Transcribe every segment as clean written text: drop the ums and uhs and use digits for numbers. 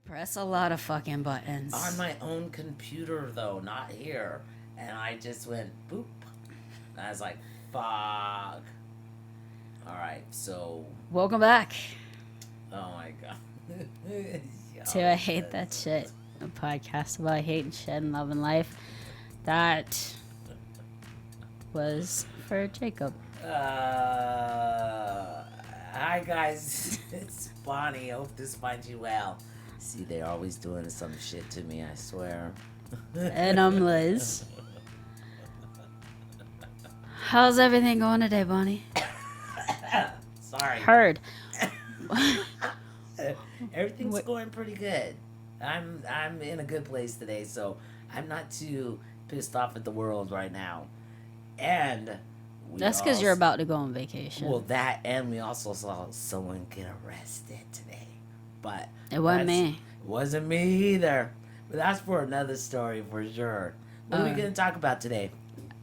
press a lot of fucking buttons. On my own computer, though, not here. And I just went boop. And I was like, fuck. Alright, so. Welcome back Oh my god. to I Hate That Shit, a podcast about hate and shit and love and life. That was for Jacob. Hi guys, it's Bonnie. Hope this finds you well. See, they're always doing some shit to me, I swear. And I'm Liz. How's everything going today, Bonnie? Sorry. Heard. Everything's going pretty good. I'm in a good place today, so I'm not too pissed off at the world right now. And That's because you're about to go on vacation. Well, that, and we also saw someone get arrested today. But It wasn't me. It wasn't me either. But that's for another story for sure. What are we going to talk about today?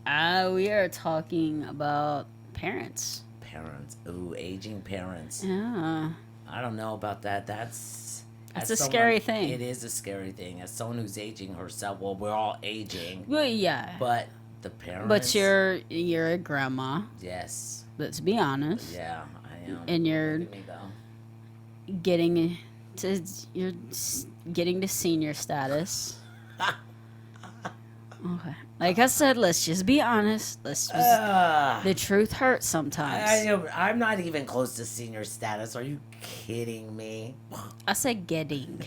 We are talking about parents. Parents. Ooh, aging parents. Yeah. I don't know about that. That's a scary thing. It is a scary thing. As someone who's aging herself, well, we're all aging. Well, yeah. But the parents. But you're a grandma. Yes. Let's be honest. Yeah, I am. And you're Look at me, though. getting to senior status. Okay. Like I said, let's just be honest. The truth hurts sometimes. I'm not even close to senior status. Are you kidding me? I said getting,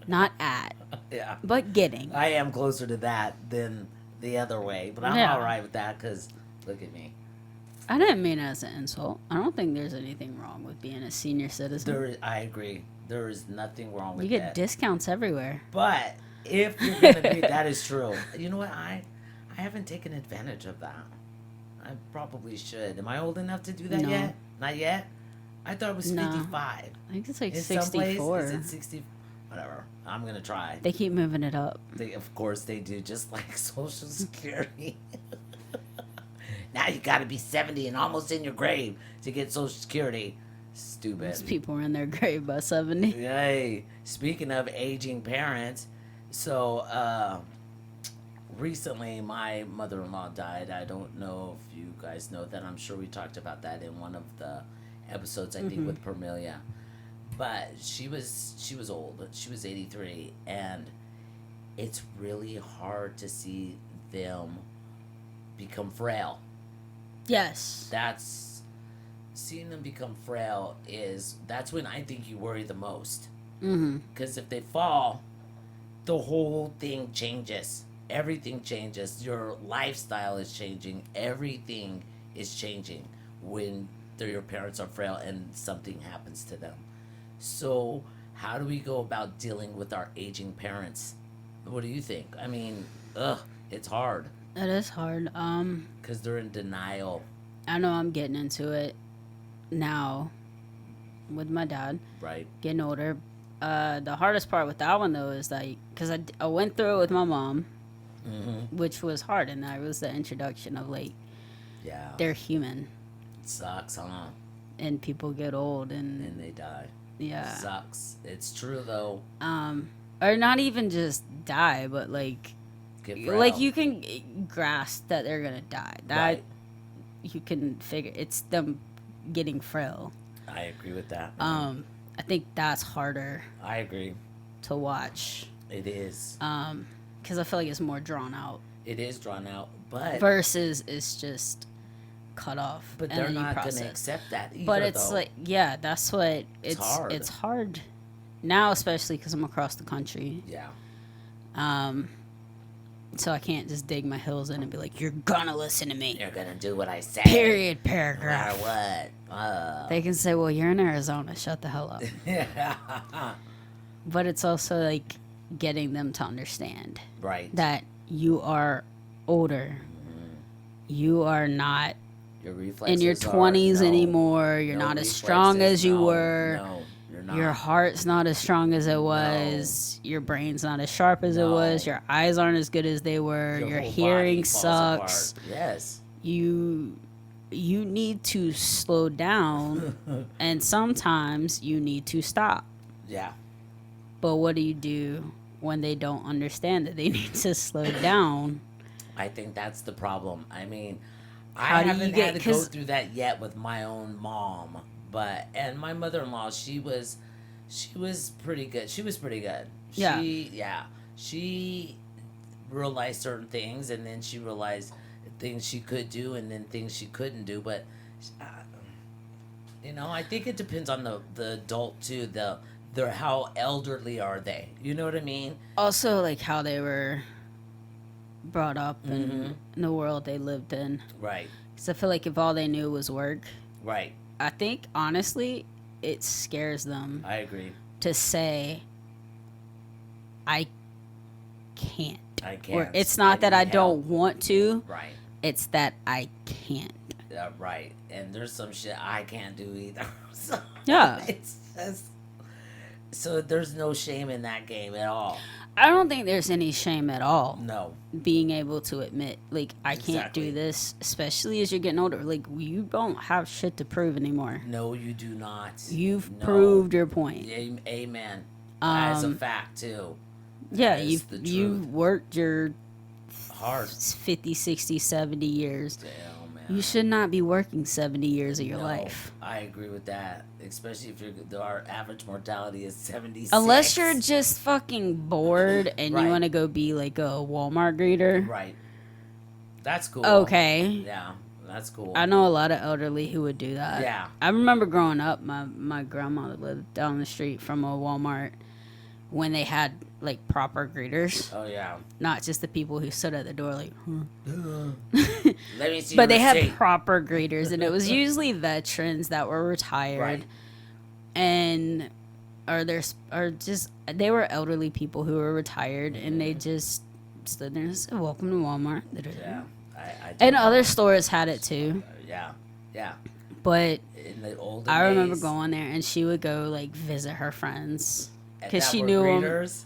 not at, Yeah. but getting. I am closer to that than the other way, but I'm Yeah. all right with that because look at me. I didn't mean it as an insult. I don't think there's anything wrong with being a senior citizen. I agree. There is nothing wrong with You that. get discounts everywhere. But if you're going to be, that is true. You know what? I haven't taken advantage of that. I probably should. Am I old enough to do that No. yet? Not yet? I thought it was No. 55. I think it's like In some place, 64. is it 60? Whatever. I'm going to try. They keep moving it up. Of course they do, just like Social Security. Now you got to be 70 and almost in your grave to get Social Security. Stupid. Those people are in their grave by 70. Yay. Speaking of aging parents, so recently my mother-in-law died. I don't know if you guys know that. I'm sure we talked about that in one of the episodes, I think, with Permelia. But she was old. She was 83, and it's really hard to see them become frail. Yes. Seeing them become frail that's when I think you worry the most. Because if they fall, the whole thing changes. Everything changes. Your lifestyle is changing. Everything is changing when your parents are frail and something happens to them. So how do we go about dealing with our aging parents? What do you think? I mean, it's hard. It is hard. Because they're in denial. I know I'm getting into it now with my dad. Right. Getting older. The hardest part with that one, though, is like, because I went through it with my mom, which was hard, and that was the introduction of, like, Yeah. they're human. It sucks, huh? And people get old, and And they die. yeah. Sucks. It's true, though. Or not even just die, but, like, Get frail. like you can grasp that they're gonna die. That Right. you can figure. It's them getting frail. I agree with that. I think that's harder I agree. to watch. It is. Because I feel like it's more drawn out It is drawn out, but versus it's just cut off. but and they're then you not going to process. accept that either. But it's though. like, yeah, that's what It's hard. It's hard now, especially because I'm across the country. Yeah. So I can't just dig my heels in and be like, "You're gonna listen to me." You're gonna do what I say. Period. No Paragraph. matter what. They can say, "Well, you're in Arizona. Shut the hell up." But it's also like getting them to understand Right. that you are older. You are not Your reflexes in your 20s no, anymore. You're no not as strong reflexes, as you no, were. No, you're not. Your heart's not as strong as it was. Your brain's not as sharp as it No. was. Your eyes aren't as good as they were. Your whole hearing body falls sucks. apart. Yes. You need to slow down, and sometimes you need to stop. Yeah. But what do you do when they don't understand that they need to slow down? I think that's the problem. I mean, I How do you haven't get? had to go Because through that yet with my own mom, but and my mother-in-law, she was pretty good. She was pretty good. yeah, She realized certain things, and then she realized things she could do, and then things she couldn't do. But uh, I think it depends on the adult too. The how elderly are they? You know what I mean? also like how they were brought up Mm-hmm. and in the world they lived in. Right. Because I feel like if all they knew was work, Right. I think honestly it scares them I agree. to say I can't. I Or can't. it's not that need I help. don't want to, Right. it's that I can't. Right. And there's some shit I can't do either. So Yeah. it's just, so there's no shame in that game at all. I don't think there's any shame at all No. being able to admit, like, I can't Exactly. do this, especially as you're getting older. Like, you don't have shit to prove anymore. No, you do not. You've No. proved your point. Amen. As a Um, fact too. Yeah, That is the truth. you've worked your Hard. 50, 60, 70 years. Damn, man. You should not be working 70 years of your No, life. I agree with that. Especially if our average mortality is 76. Unless you're just fucking bored and Right. you want to go be like a Walmart greeter. Right. That's cool. Okay. Yeah, that's cool. I know a lot of elderly who would do that. Yeah. I remember growing up, my grandmother lived down the street from a Walmart when they had like proper greeters, Oh yeah. not just the people who stood at the door like, Let me see. but they your had receipt. proper greeters, and it was usually veterans that were retired, Right. and or just they were elderly people who were retired, and they just stood there and said, "Welcome to Walmart." Yeah. And other stores had it too, Yeah. Yeah. but In the olden I remember days, going there, and she would go like visit her friends and because that she were knew them. greeters.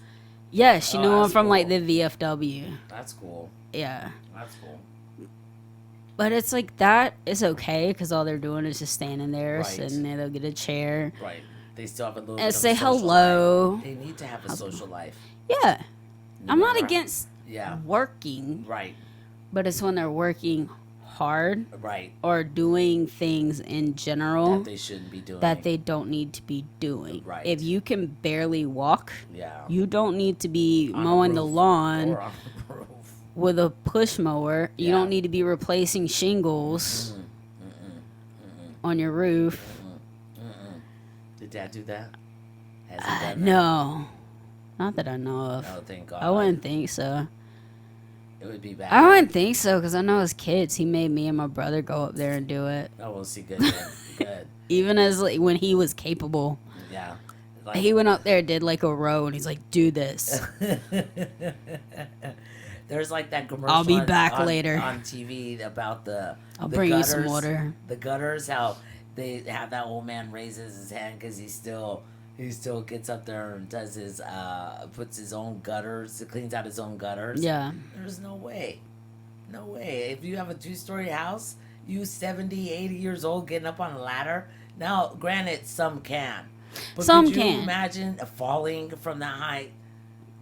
Yeah, she Oh, knew them that's from like cool. the VFW. That's cool. Yeah, That's cool. but it's like that is okay because all they're doing is just standing there, Right. sitting there. They'll get a chair Right. They still have a little and bit say of a social hello. life. They need to have a social life. Yeah, No I'm not matter- against Yeah. working, Right. but it's when they're working hard Right. or doing things in general That they shouldn't be doing. that they don't need to be doing. Right. If you can barely walk, Yeah. you don't need to be On mowing the roof. lawn Or on the roof. with a push mower. You Yeah. don't need to be replacing shingles on your roof. Did Dad do that? Has he done that? No, not that I know of. Oh, thank God. I wouldn't think so. It would be bad. I wouldn't think so because I know as kids he made me and my brother go up there and do it. Oh, we'll see. Good. Good. Good. Even as like, when he was capable, Yeah. Like, he went up there, did like a row, and he's like, "Do this." There's like that commercial. I'll be back on, later. on TV about I'll the bring you gutters, some water. The gutters, how they have that old man raises his hand because he still gets up there and does his puts his own gutters, cleans out his own gutters. Yeah, There's no way. No way. If you have a 2-story house, you 70, 80 years old getting up on a ladder. Now, granted, some can. But Some could you can. imagine falling from that height?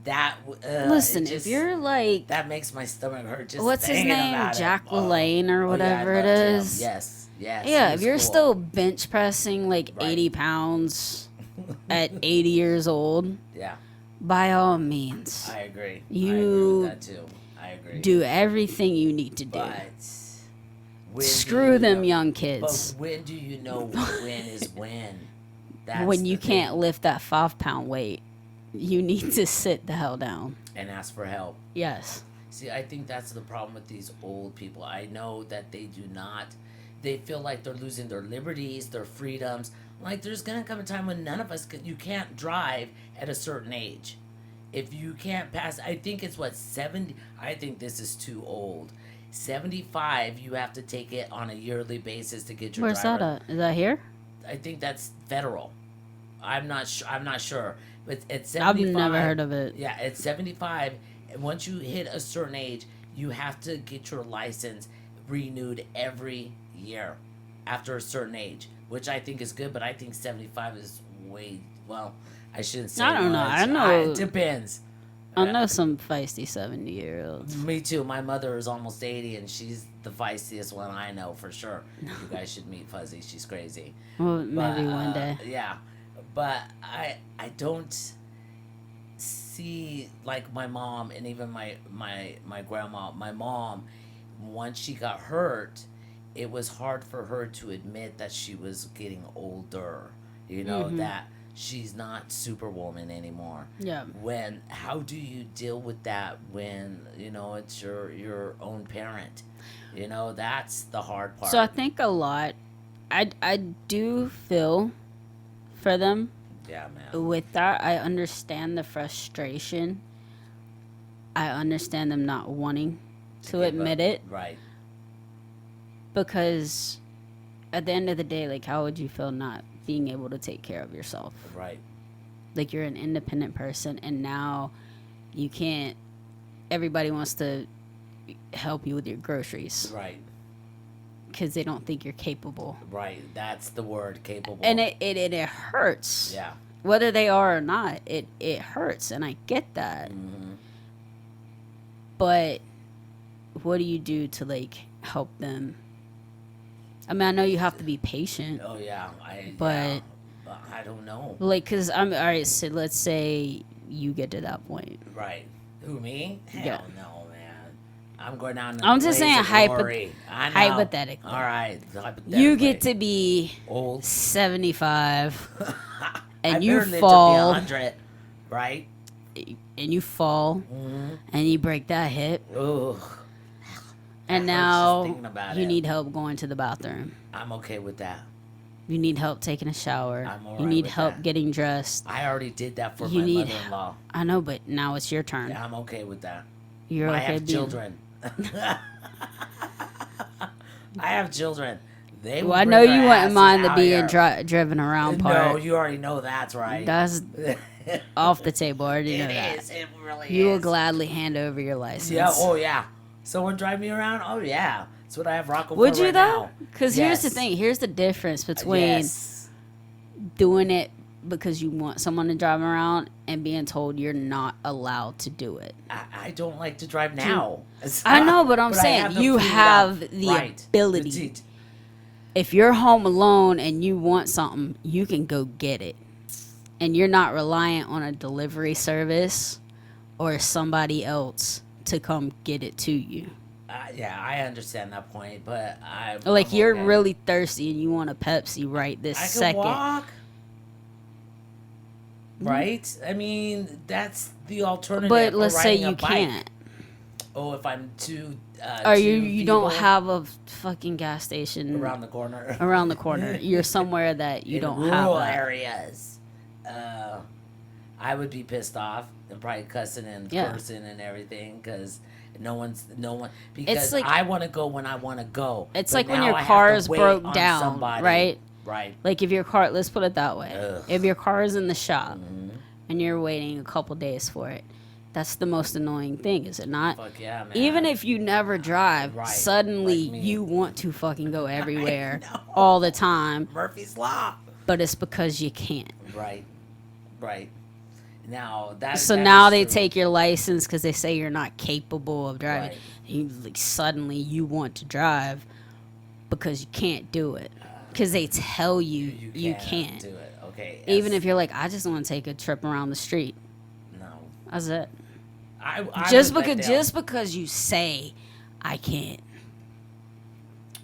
That listen, it just- if you're like, that makes my stomach hurt. Just what's his thinking name, about it. Jack Oh. LaLanne or Oh, yeah, whatever I it loved him. is. Yes, yes. Yeah, he if was you're cool. still bench pressing like Right. 80 pounds at 80 years old, Yeah, by all means, I agree. You I agree with that too. I agree. do everything you need to do. But when do Screw you them know- young But kids. when do you know when is when? That's When you the can't thing. lift that 5-pound weight, you need to sit the hell down. And ask for help. Yes. See, I think that's the problem with these old people. I know that they do not. They feel like they're losing their liberties, their freedoms. Like there's gonna come a time when none of us can. You can't drive at a certain age. If you can't pass, I think it's what 70. I think this is too old. 75. You have to take it on a yearly basis to get your. Where's driver. that at? Is that here? I think that's federal. I'm not sure. I'm not sure. But at I've 75. never heard of it. Yeah, at 75, and once you hit a certain age, you have to get your license renewed every year after a certain age, which I think is good, but I think 75 is way, well, I shouldn't say I don't know. much. I know. It depends. I know some feisty 70-year-olds. Me too. My mother is almost 80, and she's the feistiest one I know for sure. You guys should meet Fuzzy. She's crazy. Well, maybe one day. Yeah, but I don't see like my mom and even my grandma. My mom, once she got hurt, it was hard for her to admit that she was getting older. You know that she's not Superwoman anymore. Yeah. How do you deal with that when it's your own parent? That's the hard part. So I think a lot. I do feel for them. Yeah, man. With that, I understand the frustration. I understand them not wanting to admit it. Right. Because at the end of the day, like, how would you feel not being able to take care of yourself? Right. Like, you're an independent person, and now you can't. Everybody wants to help you with your groceries. Right. Because they don't think you're capable. Right. That's the word, capable. And it hurts. Yeah. Whether they are or not, it hurts, and I get that. Mm-hmm. But what do you do to, like, help them? I mean, I know you have to be patient. Oh yeah, but I don't know. like, cause I'm all right. So let's say you get to that point. Right. Who, me? Hell no, man. I'm going down. I'm just saying hypothetically. hypothetically. All right. Hypothetically. You get to be old, 75, and I you barely fall, lived to be 100, right? and you fall, and you break that hip, Ugh. and That hurts just now thinking about you it. need help going to the bathroom. I'm okay with that. You need help taking a shower. I'm all You right need with help that. getting dressed. I already did that for You my need- mother-in-law. I know, but now it's your turn. Yeah, I'm okay with that. You're I okay have being. children. I have children. They will Well, I bring know their you wouldn't asses mind the out being here. driven around part. No, you already know that's right. That's off the table. I already know It that. is. It really You will is. gladly hand over your license. Yeah. Oh yeah. Someone drive me around? Oh yeah. That's what I have Rocco Would for you right though? now. Because here's the Yes. thing. Here's the difference between Yes. doing it because you want someone to drive around and being told you're not allowed to do it. I don't like to drive now. I know, but I'm I saying have the you freedom. have the Right. ability. Petite. If you're home alone and you want something, you can go get it. And you're not reliant on a delivery service or somebody else to come get it to you. Yeah, I understand that point, but Like, I'm you're okay. really thirsty and you want a Pepsi right this I can second. walk. Right? I mean, that's the alternative. But for let's say riding a you bike. can't. Oh, if I'm too. Or too you don't feeble have a fucking gas station around the corner. around the corner. You're somewhere that you in don't rural have that. areas. I would be pissed off and probably cussing and Yeah. cursing and everything because no one because like- I want to go when I want to go. It's but like when now your I have car to is wait broke on down, somebody. right? Right. Like if your car, let's put it that way. Ugh. If your car is in the shop Mhm. and you're waiting a couple days for it, that's the most annoying thing, is it not? Fuck yeah, man. Even if you never drive, Right, suddenly like me. you want to fucking go everywhere know. all the time, Murphy's Law. but it's because you can't. Right. Right. Now that. So that now is they true. take your license because they say you're not capable of driving. Right. You like suddenly you want to drive because you can't do it because they tell you you can't. do it. Okay. Even if you're like, I just want to take a trip around the street. no, That's it. I Just would let because them- you say I can't.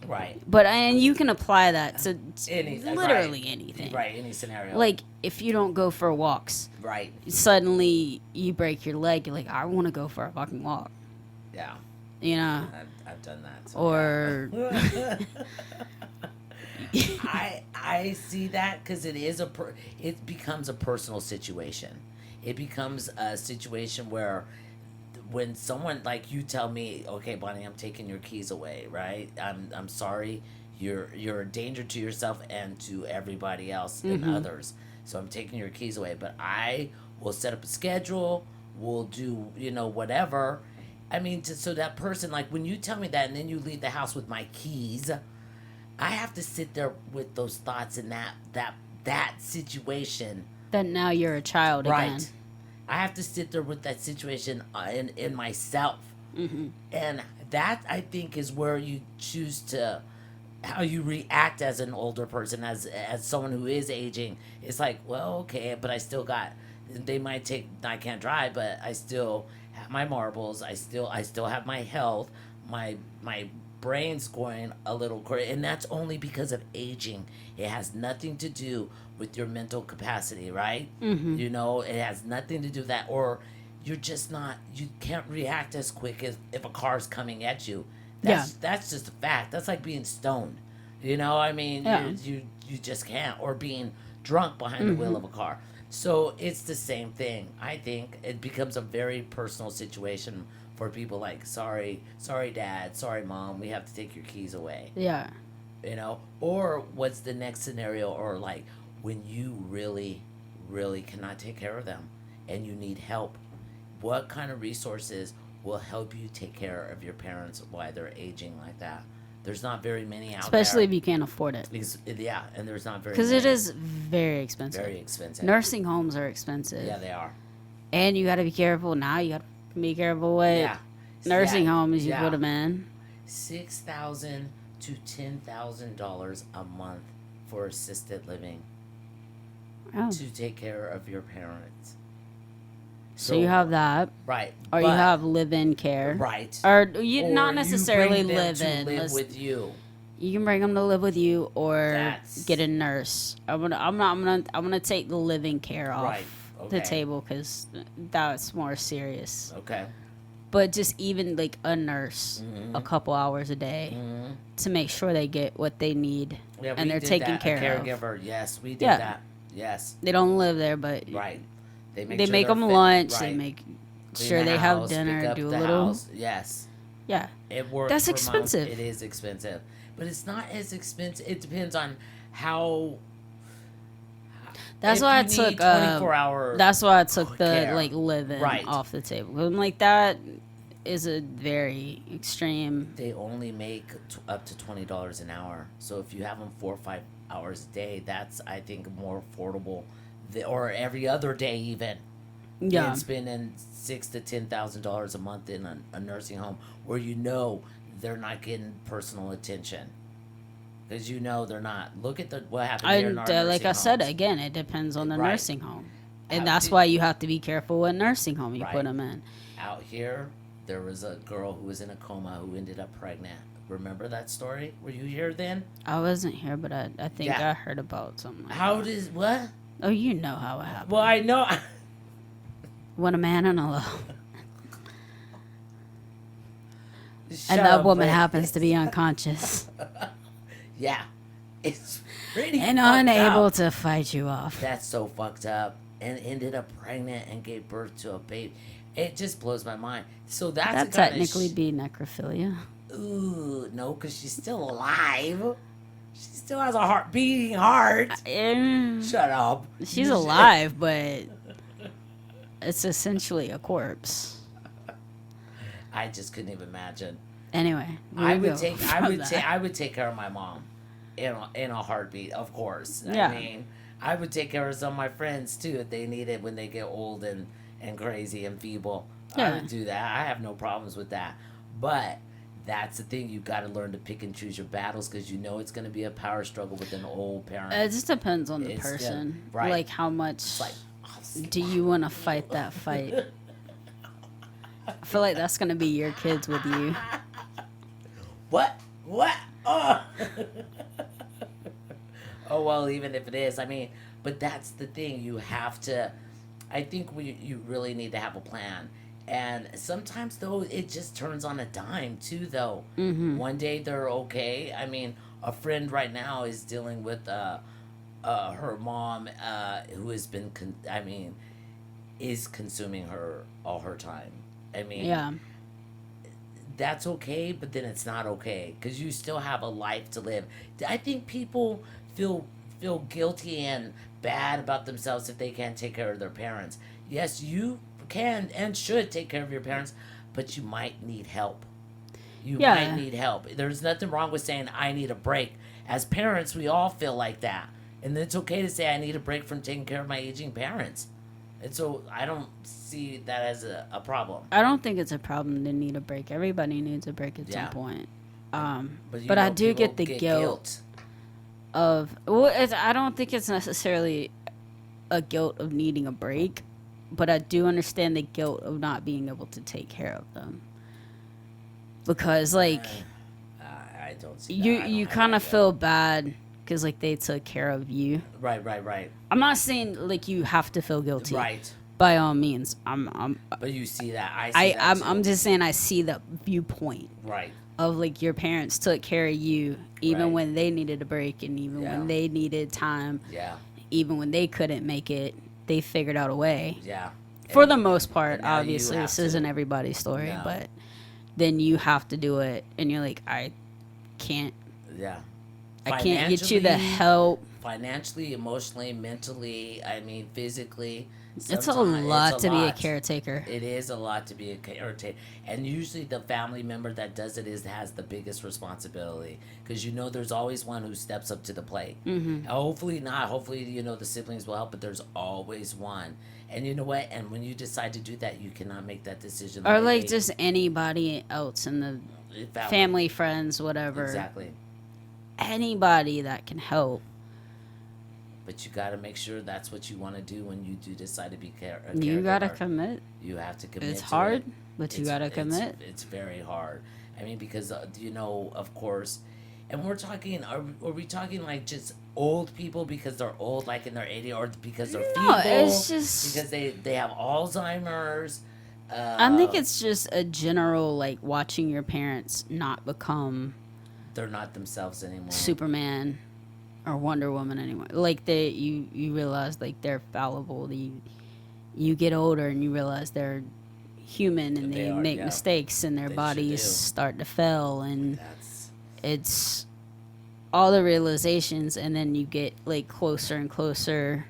right. But and you can apply that to Any- literally right. anything. Right. Any scenario. Like if you don't go for walks, Right. suddenly you break your leg. You're like, I want to go for a fucking walk. Yeah. You know, I've done that. So or I see that because it is it becomes a personal situation. It becomes a situation where when someone like you tell me, okay, Bonnie, I'm taking your keys away, right? I'm sorry. You're a danger to yourself and to everybody else and others. So I'm taking your keys away, but I will set up a schedule. We'll do whatever. I mean, so that person, like when you tell me that and then you leave the house with my keys, I have to sit there with those thoughts and that situation Then now you're a child again. Right. I have to sit there with that situation in myself. And that, I think, is where you choose to, how you react as an older person, as someone who is aging. It's like, well, okay, but I still got, they might take, I can't drive, but I still have my marbles. I still have my health. My brain's going a little crazy, and that's only because of aging. It has nothing to do with your mental capacity, right? You know, it has nothing to do with that, or you're just not, you can't react as quick as if a car's coming at you. That's just a fact. That's like being stoned. You know, I mean, you just can't, or being drunk behind the wheel of a car. So it's the same thing. I think it becomes a very personal situation for people, like, sorry dad, sorry mom, we have to take your keys away. Yeah. You know, or what's the next scenario, or like when you really cannot take care of them and you need help. What kind of resources will help you take care of your parents while they're aging like that? There's not very many out Especially there. if you can't afford it. Yeah, and there's not very Because many. it is very expensive. Very expensive. Nursing homes are expensive. Yeah, they are. And you got to be careful. Now you got to be careful what Yeah. nursing homes you yeah. put them in. $6,000 to $10,000 a month for assisted living Oh. to take care of your parents. So you have that. Right. Or you have live-in care. Right. Or you Or not necessarily you bring them live in. to live with you. You can bring them to live with you, or That's- get a nurse. I'm gonna take the living care off Right. the Okay. table because that's more serious. Okay. But just even like a nurse, a couple hours a day, to make sure they get what they need, Yeah, and we they're did taken that. care A of. caregiver. Yes, we did Yeah. that. Yes. They don't live there, but Right. they sure make they're them fit. lunch. Right. They make Clean sure the they house, have dinner, pick up do a the little. house. Yes. Yeah, It works. That's for moms. expensive. It is expensive, but it's not as expensive. It depends on how. that's if why I you took. need 24-hour That's why I took the care. like living Right. off the table. I'm like, that is a very extreme. They only make up to $20 an hour. So if you have them 4 or 5 hours a day, that's, I think, more affordable. Or every other day even. Yeah, Than spending $6,000 to $10,000 a month in a nursing home where you know they're not getting personal attention. Because you know they're not. Look at what happened here in our like I nursing said homes. again, it depends on the Right. nursing home, and How that's did- why you have to be careful what nursing home you Right. put them in. Out here, there was a girl who was in a coma who ended up pregnant. Remember that story? Were you here then? I wasn't here, but I think Yeah. I heard about something. Like How that. does what? Oh, you know how it happened. Well, I know. When a man and a love, Shut and that up, woman Rick. happens to be unconscious Yeah, it's pretty and fucked unable up. to fight you off. That's so fucked up, and ended up pregnant and gave birth to a baby. It just blows my mind. So that's That the kind technically of be necrophilia. ooh, no, because she's still alive. She still has a beating heart. Shut up. She's alive, but it's essentially a corpse. I just couldn't even imagine. Anyway, I we would go take. from that. I would take care of my mom, in a heartbeat. Of course. Yeah. I mean, I would take care of some of my friends too if they need it when they get old and crazy and feeble. I Yeah. would do that. I have no problems with that. But that's the thing. You got to learn to pick and choose your battles because you know it's going to be a power struggle with an old parent. It just depends on the It's good. person. Right. Like how much It's like, do you want to fight that fight? I feel like that's gonna be your kids with you. what? Oh. Oh, well, even if it is, I mean, but that's the thing. You have to, I think you really need to have a plan. And sometimes, though, it just turns on a dime, too, though. Mm-hmm. One day they're okay. I mean, a friend right now is dealing with her mom, who has been, is consuming her all her time. I mean, Yeah. that's okay, but then it's not okay because you still have a life to live. I think people feel guilty and bad about themselves if they can't take care of their parents. Yes, you can and should take care of your parents, but you might need help. You Yeah. might need help. There's nothing wrong with saying I need a break. As parents, we all feel like that. And it's okay to say I need a break from taking care of my aging parents. And so I don't see that as a problem. I don't think it's a problem to need a break. Everybody needs a break at some Yeah. point. But But I do people get the guilt of, well, I don't think it's necessarily a guilt of needing a break, but I do understand the guilt of not being able to take care of them. Because like I don't see you that. I don't you have kind that of guilt. feel bad because like they took care of you. Right. I'm not saying like you have to feel guilty. Right. By all means, I'm But you see that. I see that too. I'm just saying I see the viewpoint Right. of like your parents took care of you even Right. when they needed a break and even Yeah. when they needed time, Yeah. even when they couldn't make it, they figured out a way. Yeah. For the most part, and now you obviously, have this isn't to. everybody's story, No. but then you have to do it, and you're like, I can't, Yeah. I can't get you the Financially- help. Financially, emotionally, mentally, I mean, physically. It's a sometimes lot it's to be a lot. caretaker. It is a lot to be a caretaker, and usually the family member that does it has the biggest responsibility because there's always one who steps up to the plate. Mm-hmm. Hopefully not. Hopefully the siblings will help, but there's always one. And you know what? And when you decide to do that, you cannot make that decision. Or like lightly. just anybody else in the family, friends, whatever. Exactly. Anybody that can help. But you got to make sure that's what you want to do when you do decide to be a You gotta caregiver. commit. You have to commit. It's to hard, it. but you gotta commit. It's very hard. I mean, because of course, and we're talking. Are we talking like just old people because they're old, like in their 80s, or because they're feeble? No, it's just because they have Alzheimer's. I think it's just a general like watching your parents not become they're not themselves anymore. Superman or Wonder Woman anymore. Like you realize like they're fallible. You get older and you realize they're human and they make yeah. mistakes and their They sure bodies do. start to fail and That's it's all the realizations and then you get like closer and closer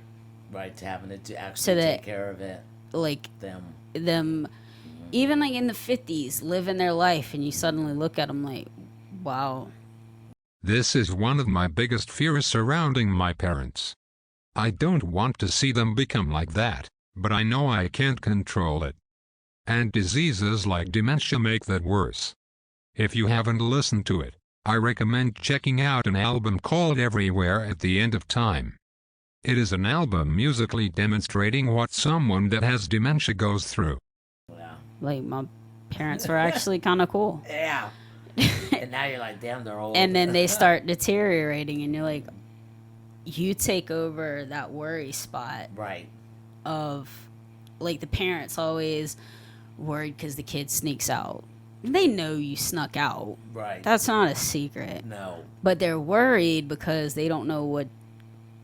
right to having to actually that- take care of it. like Them. them even like in the 50s living their life and you suddenly look at them like wow. This is one of my biggest fears surrounding my parents. I don't want to see them become like that, but I know I can't control it. And diseases like dementia make that worse. If you haven't listened to it, I recommend checking out an album called Everywhere at the End of Time. It is an album musically demonstrating what someone that has dementia goes through. Yeah. Like my parents were actually kind of cool. Yeah. And now you're like, damn, they're old. And then they start deteriorating and you're like you take over that worry spot right. of like the parents always worried because the kid sneaks out. They know you snuck out. Right. That's not a secret. No. But they're worried because they don't know what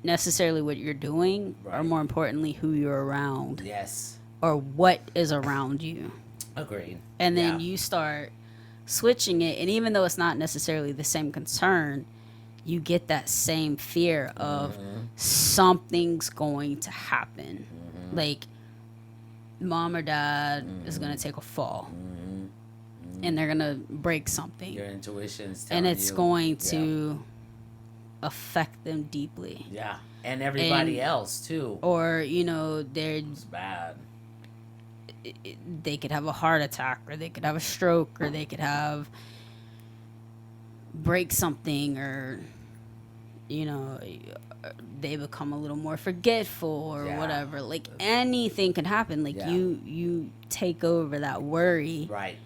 necessarily what you're doing or Right. more importantly who you're around Yes. or what is around you. Agreed. And then Yeah. you start switching it and even though it's not necessarily the same concern, you get that same fear of something's going to happen. Like mom or dad is going to take a fall and they're going to break something Your intuition's and telling it's you. going Yeah. to affect them deeply. Yeah. And everybody And- else too. Or, you know, It's bad. they could have a heart attack or they could have a stroke or they could have break something or you know they become a little more forgetful or Yeah. whatever. Like anything can happen. Like Yeah. you take over that worry Right.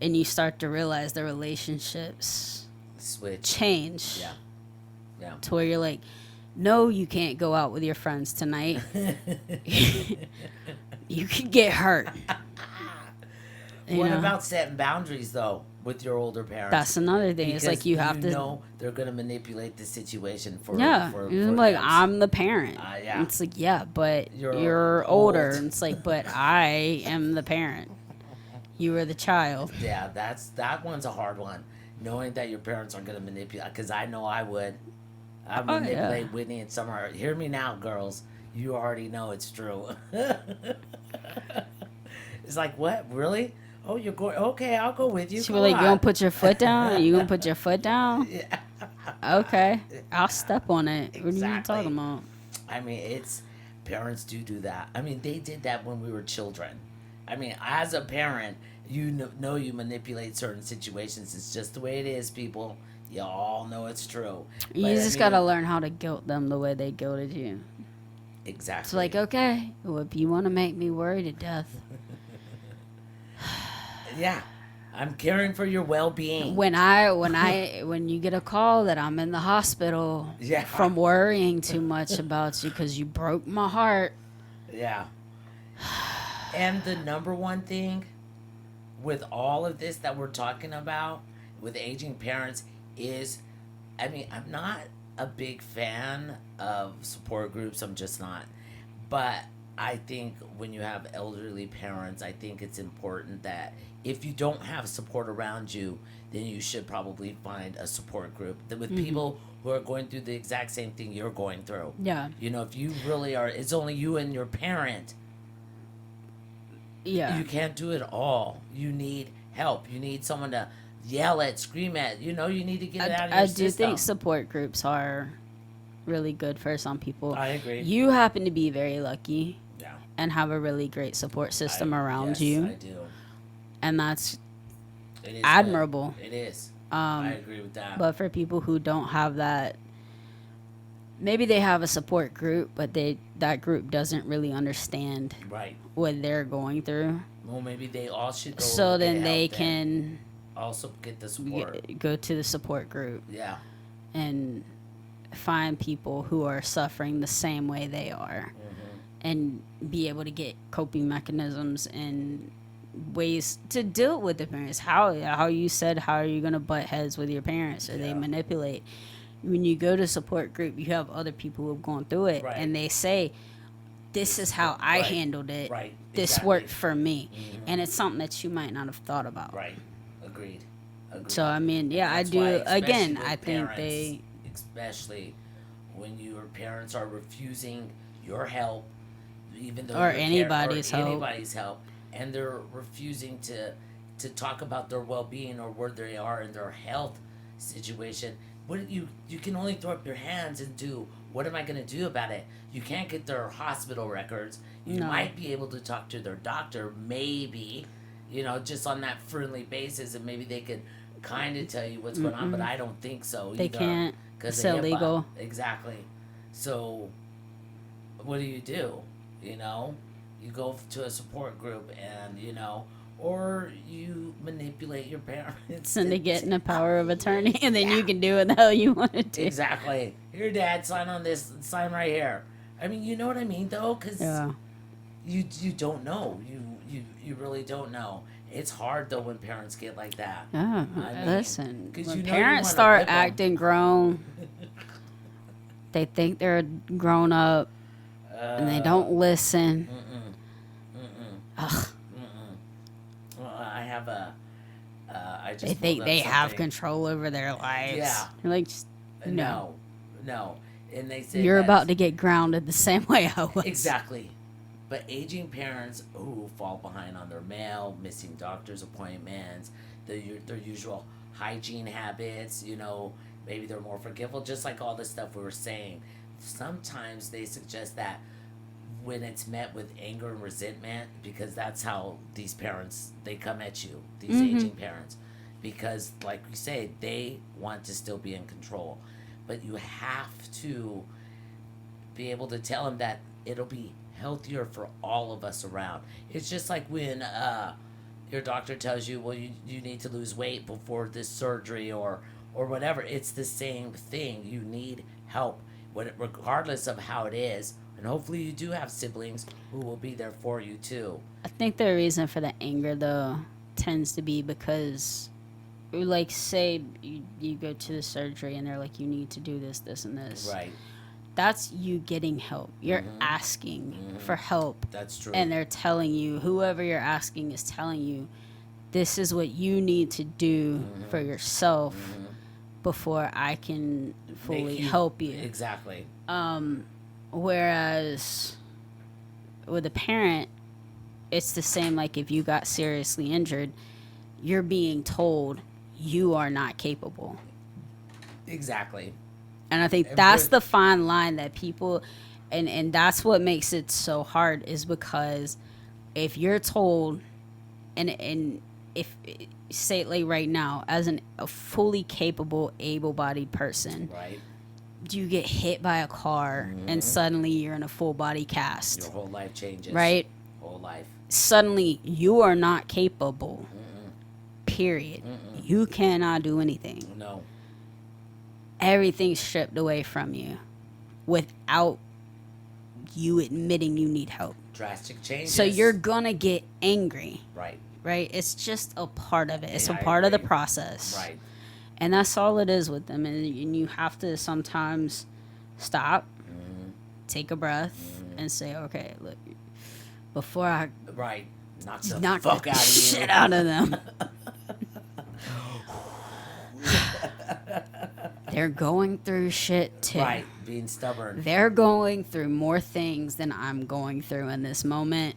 and you start to realize the relationships Switch. change Yeah. Yeah. to where you're like, no, you can't go out with your friends tonight. You could get hurt. You What know? about setting boundaries though with your older parents? That's another thing. It's like Because you have to. know they're gonna manipulate the situation for Yeah, for you're like them. I'm the parent. Yeah. And it's like yeah, but You're you're older. old. And it's like, but I am the parent. You are the child. Yeah, that one's a hard one. Knowing that your parents are gonna manipulate, because I know I would. I Oh, manipulate yeah. Whitney and Summer. Hear me now, girls. You already know it's true. It's like what? Really? Oh, you're going? Okay, I'll go with you. She Come was like, on. "You gonna put your foot down? You gonna put your foot down? Yeah. Okay." I'll step on it. What are you Exactly. talking about? I mean, it's parents do that. I mean, they did that when we were children. I mean, as a parent, you know you manipulate certain situations. It's just the way it is, people. You all know it's true. You But, I just mean, gotta learn how to guilt them the way they guilted you. Exactly. It's like, okay, well, if you want to make me worry to death, Yeah, I'm caring for your well-being. when you get a call that I'm in the hospital Yeah. from worrying too much about you because you broke my heart. Yeah. And the number one thing with all of this that we're talking about with aging parents is, I mean, I'm not a big fan of support groups. I'm just not. But I think when you have elderly parents, I think it's important that if you don't have support around you, then you should probably find a support group that with people who are going through the exact same thing you're going through. Yeah. You know, if you really are, it's only you and your parent. Yeah. You can't do it all. You need help. You need someone to yell at, scream at. You know, you need to get it out of your I system. do think support groups are really good for some people. I agree. You happen to be very lucky Yeah. and have a really great support system around yes, you. I do. And that's It is admirable. Good. It is. I agree with that. But for people who don't have that, maybe they have a support group, but that group doesn't really understand Right. what they're going through. Well, maybe they all should go. So then get they help can also get the support. go to the support group Yeah. and find people who are suffering the same way they are and be able to get coping mechanisms and ways to deal with the parents. How you said, how are you going to butt heads with your parents, or they manipulate? When you go to support group, you have other people who have gone through it, Right. and they say, this is how I handled it. Right. This Exactly. worked for me. And it's something that you might not have thought about. Right. Agreed. So, I mean, yeah, That's I do. why, Again, especially I with think parents, especially when your parents are refusing your help, even though Or your anybody's help. anybody's help, and they're refusing to talk about their well-being or where they are in their health situation. What you can only throw up your hands and do. What am I going to do about it? You can't get their hospital records. You No. might be able to talk to their doctor, maybe, you know, just on that friendly basis, and maybe they could kind of tell you what's going on. But I don't think so. They either, can't. 'cause It's of HIPAA. illegal. Exactly. So, what do? You know, you go to a support group, and you know, or you manipulate your parents into getting a power of attorney, and then you can do what the hell you want to do. Exactly. Here, Dad, sign on this. Sign right here. I mean, you know what I mean, though, because Yeah. you don't know. You really don't know. It's hard though when parents get like that. Yeah. I mean, Listen, 'cause when you know you parents wanna start whip 'em. acting grown, they think they're grown up, and they don't listen. Ugh. Well, I have a. I just They think pulled they up have something. control over their lives. Yeah. You're like, just, No, and they said you're that- about to get grounded the same way I was. Exactly. But aging parents who fall behind on their mail, missing doctor's appointments, their usual hygiene habits, you know, maybe they're more forgivable, just like all the stuff we were saying. Sometimes they suggest that when it's met with anger and resentment, because that's how these parents, they come at you, these aging parents. Because, like we say, they want to still be in control. But you have to be able to tell them that it'll be healthier for all of us around. It's just like when your doctor tells you, well, you need to lose weight before this surgery or whatever. It's the same thing. You need help, regardless of how it is. And hopefully you do have siblings who will be there for you too. I think the reason for the anger, though, tends to be because, like, say you go to the surgery and they're like, you need to do this, this, and this. Right. That's you getting help. You're asking for help. That's true. And they're telling you, whoever you're asking is telling you, this is what you need to do for yourself before I can fully help you. Exactly. Whereas with a parent, it's the same. Like, if you got seriously injured, you're being told you are not capable. Exactly. And I think that's the fine line that people, and that's what makes it so hard, is because if you're told, and if, say it like right now, as a fully capable, able-bodied person, Right. you get hit by a car and suddenly you're in a full body cast. Your whole life changes. Right? Whole life. Suddenly you are not capable. Period. You cannot do anything. No. Everything's stripped away from you without you admitting you need help. Drastic changes. So you're gonna get angry. Right. Right? It's just a part of it. It's Yeah, a part of the agree. process. Right. And that's all it is with them. And you have to sometimes stop, take a breath, and say, okay, look, before I Right. Knock the knock fuck the out of you. shit out of them. They're going through shit too. Right. Being stubborn. They're going through more things than I'm going through in this moment.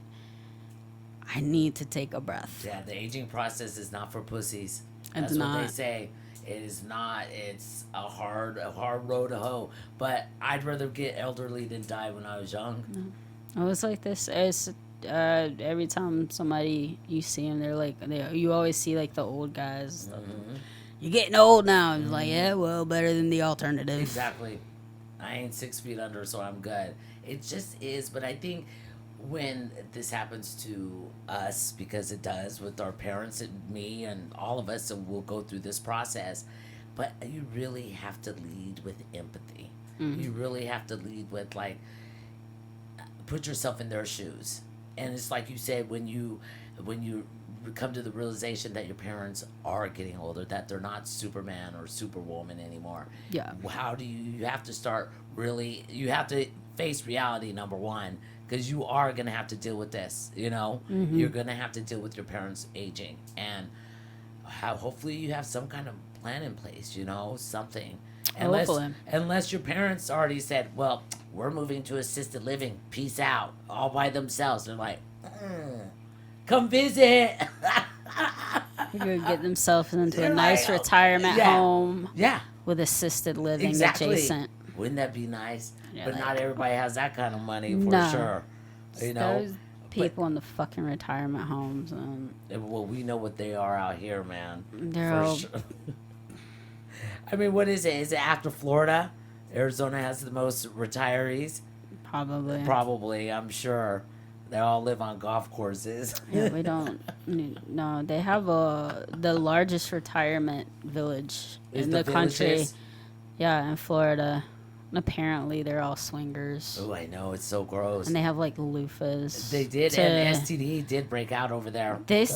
I need to take a breath. Yeah, the aging process is not for pussies. It's That's what they not. say. It is not. It's a hard road to hoe. But I'd rather get elderly than die when I was young. I was like this. It's every time somebody you see them, they're like you always see like the old guys. You're getting old now. It's like, yeah, well, better than the alternative. Exactly. I ain't 6 feet under, so I'm good. It just is. But I think when this happens to us, because it does with our parents and me and all of us, and we'll go through this process, but you really have to lead with empathy. You really have to lead with, like, put yourself in their shoes. And it's like you said, when you come to the realization that your parents are getting older, that they're not Superman or Superwoman anymore. Yeah. How do you have to start really, you have to face reality, number one, because you are going to have to deal with this, you know? You're going to have to deal with your parents aging. And hopefully you have some kind of plan in place, you know, something. Unless your parents already said, well, we're moving to assisted living, peace out, all by themselves. They're like, come visit. They're gonna get themselves into They're a nice like, retirement home Yeah, with assisted living exactly. adjacent. Wouldn't that be nice? Yeah, But like- not everybody has that kind of money for No. sure. You know? Those people in the fucking retirement homes, Well, we know what they are out here, man. they're For all sure. I mean, what is it? Is it after Florida? Arizona has the most retirees? probably. Probably, I'm sure. They all live on golf courses. Yeah, we don't. No, they have the largest retirement village Is in the country. villages? Yeah, in Florida. And apparently they're all swingers. Oh, I know. It's so gross. And they have like loofahs. They did, to- and STD did break out over there. No.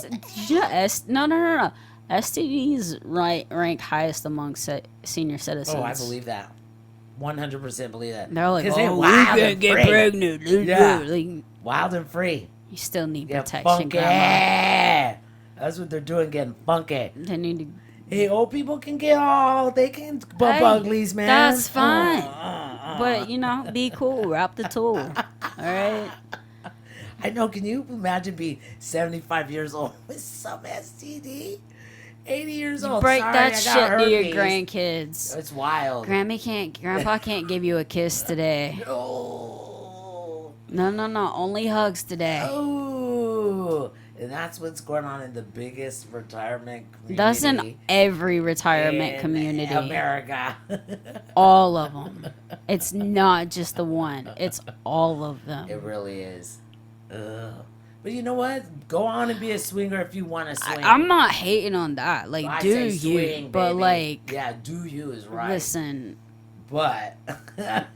STDs rank highest among senior citizens. Oh, I believe that. 100% believe that. They're like, 'Cause they oh, we wild can't and get free. pregnant. Yeah. Like, Wild and free. you still need Get protection, funky. grandma. That's what they're doing, getting funky. They need to. Hey, old people can get they can bump Hey, uglies, man. That's fine. But, be cool. Wrap the tool. All right? I know. Can you imagine being 75 years old with some STD? 80 years old. Break Sorry, that I shit got to your herpes. grandkids. It's wild. Grandpa can't give you a kiss today. Oh. No. Only hugs today. Oh. And that's what's going on in the biggest retirement community. That's in every retirement in community. America. All of them. It's not just the one. It's all of them. It really is. Ugh. But you know what? Go on and be a swinger if you want to swing. I'm not hating on that. Like, I do say you? swing, But baby. like, yeah, do you is right. listen. But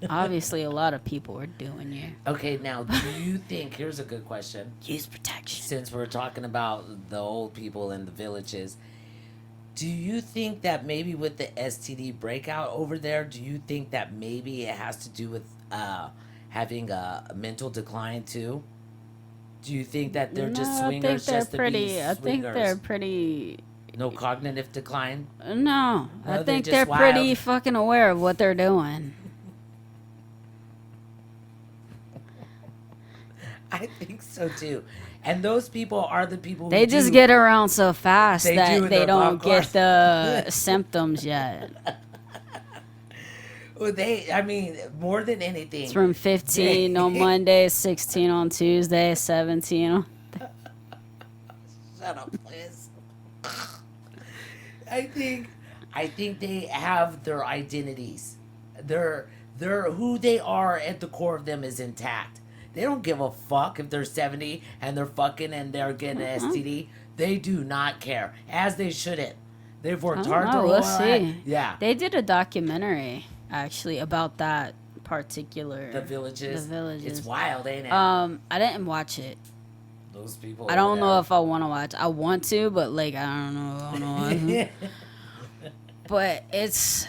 Obviously, a lot of people are doing you. okay, now do you think? Here's a good question. Use protection. Since we're talking about the old people in the villages, do you think that maybe with the STD breakout over there, do you think that maybe it has to do with having a mental decline too? Do you think that they're just swingers just to be swingers? I think they're pretty. No cognitive decline? No, No, I they're think just they're pretty wild. fucking aware of what they're doing. I think so too. And those people are the people who They just do- get around so fast They do that in they their don't golf get course. the symptoms yet. Well, I mean, more than anything. It's from 15 on Monday, 16 on Tuesday, 17 on... Shut up, please. I think, I think they have their identities. Their who they are at the core of them is intact. They don't give a fuck if they're 70 and they're fucking and they're getting an STD. They do not care, as they shouldn't. They've worked hard their Oh, whole we'll life. see. Yeah. They did a documentary, actually, about that particular... The villages. The villages. It's wild, ain't it? I didn't watch it. Those people. I don't know if I want to watch. I want to, but like I don't know. But it's.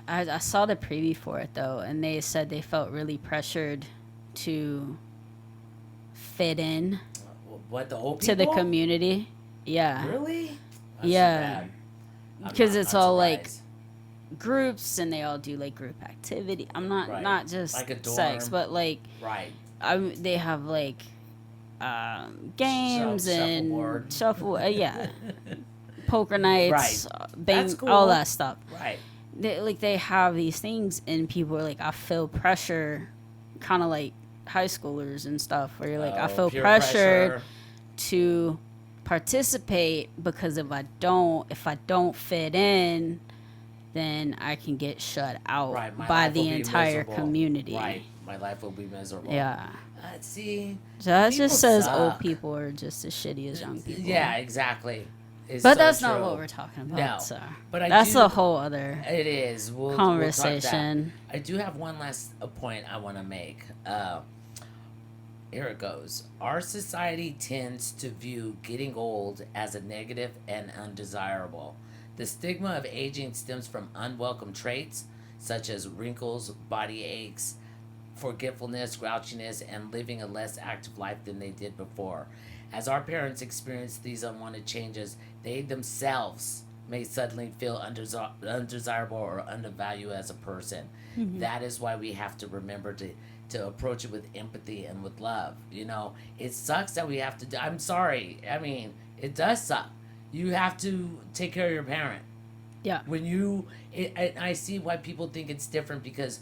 I saw the preview for it though, and they said they felt really pressured to fit in What, the old to people? the community. Yeah, Really? That's Yeah. too bad. I'm because not- it's not all like surprised. groups, and they all do like group activity. I'm not Right. not just Like a sex, dorm. but like Right. they have like games and Shuffleboard. yeah, poker nights, Right. bang, That's cool. all that stuff. Right. They have these things, and people are like, I feel pressure, kind of like high schoolers and stuff, where you're like, I feel Peer pressured pressure. to participate, because if I don't fit in, then I can get shut out Right. My by life will the be entire miserable. community. Right. My life will be miserable. Yeah. See. So that People just says old suck. people are just as shitty as young people. Yeah. Exactly. It's But so that's not true. what we're talking about. No. So But I that's do- a whole other It is. We'll talk conversation. that. I do have one last point I want to make. Here it goes. Our society tends to view getting old as a negative and undesirable. The stigma of aging stems from unwelcome traits such as wrinkles, body aches, forgetfulness, grouchiness, and living a less active life than they did before. As our parents experience these unwanted changes, they themselves may suddenly feel undesirable or undervalued as a person. That is why we have to remember to approach it with empathy and with love. You know, it sucks that we have to I'm sorry. I mean, it does suck. You have to take care of your parent. Yeah. When I see why people think it's different because,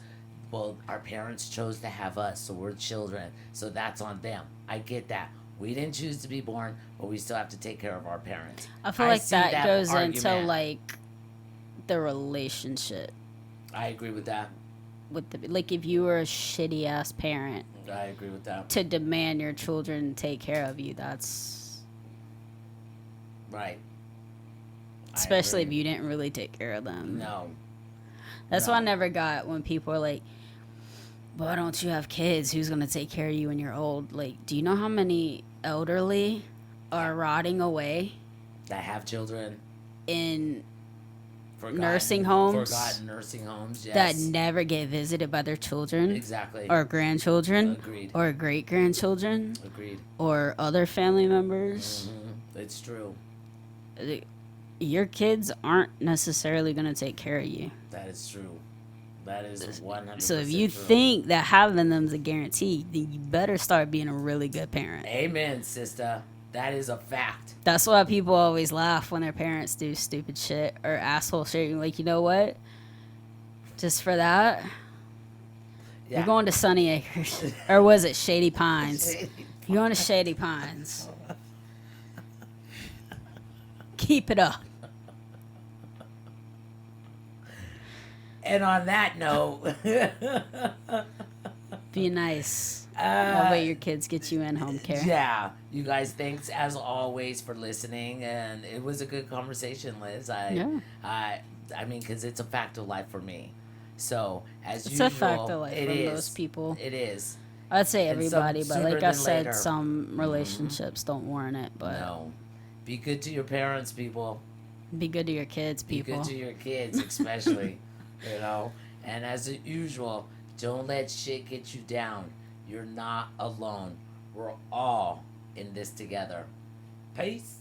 well, our parents chose to have us, so we're children, so that's on them. I get that. We didn't choose to be born, but we still have to take care of our parents. I feel like see that goes into argument. like the relationship I agree with that. with the, like, if you were a shitty ass parent I agree with that. to demand your children take care of you, that's Right. especially if you didn't really take care of them. No. That's No. why I never got when people are like, why don't you have kids? Who's going to take care of you when you're old? Like, do you know how many elderly are rotting away That have children. in Forgotten, nursing homes Forgotten nursing homes, yes. that never get visited by their children Exactly. or grandchildren Agreed. or great grandchildren Agreed. or other family members? It's true. Your kids aren't necessarily going to take care of you. That is true. That is 100% So if you true. think that having them's a guarantee, then you better start being a really good parent. Amen, sister. That is a fact. That's why people always laugh when their parents do stupid shit or asshole shit. You're like, you know what? Just for that, Yeah. you're going to Sunny Acres. Or was it Shady Pines? You're going to Shady Pines. Keep it up. And on that note, Be nice. That way your kids get you in home care. yeah, you guys, thanks as always for listening, and it was a good conversation, Liz. Yeah. I mean, because it's a fact of life for me. So as It's usual, a fact of life it for is. most people. It is. I'd say And everybody, some but like sooner I than said, later. some relationships don't warrant it. But No, be good to your parents, people. be good to your kids, Be people. good to your kids, especially. You know, and as usual, don't let shit get you down. You're not alone. We're all in this together. Peace.